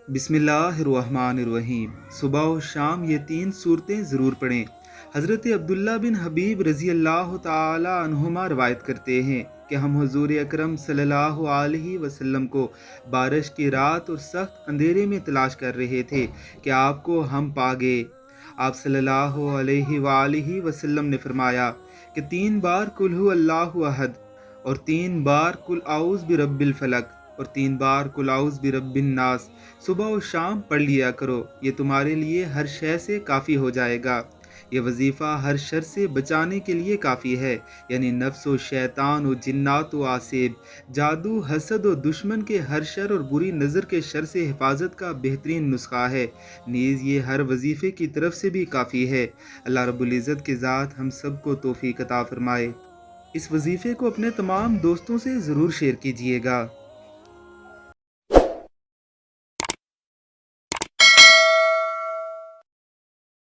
بسم اللہ الرحمن الرحیم۔ صبح و شام یہ 3 صورتیں ضرور پڑھیں۔ حضرت عبداللہ بن حبیب رضی اللہ تعالی عنہما روایت کرتے ہیں کہ ہم حضور اکرم صلی اللہ علیہ وسلم کو بارش کی رات اور سخت اندھیرے میں تلاش کر رہے تھے کہ آپ کو ہم پا گئے۔ آپ صلی اللہ علیہ وآلہ وسلم نے فرمایا کہ 3 بار قل ھو اللہ احد، اور 3 بار قل اعوذ برب الفلق، اور 3 بار قل اعوذ برب الناس صبح و شام پڑھ لیا کرو، یہ تمہارے لیے ہر شے سے کافی ہو جائے گا۔ یہ وظیفہ ہر شر سے بچانے کے لیے کافی ہے، یعنی نفس و شیطان و جنات و عاصب، جادو، حسد و دشمن کے ہر شر اور بری نظر کے شر سے حفاظت کا بہترین نسخہ ہے۔ نیز یہ ہر وظیفے کی طرف سے بھی کافی ہے۔ اللہ رب العزت کی ذات ہم سب کو توفیق عطا فرمائے۔ اس وظیفے کو اپنے تمام دوستوں سے ضرور شیئر کیجیے گا۔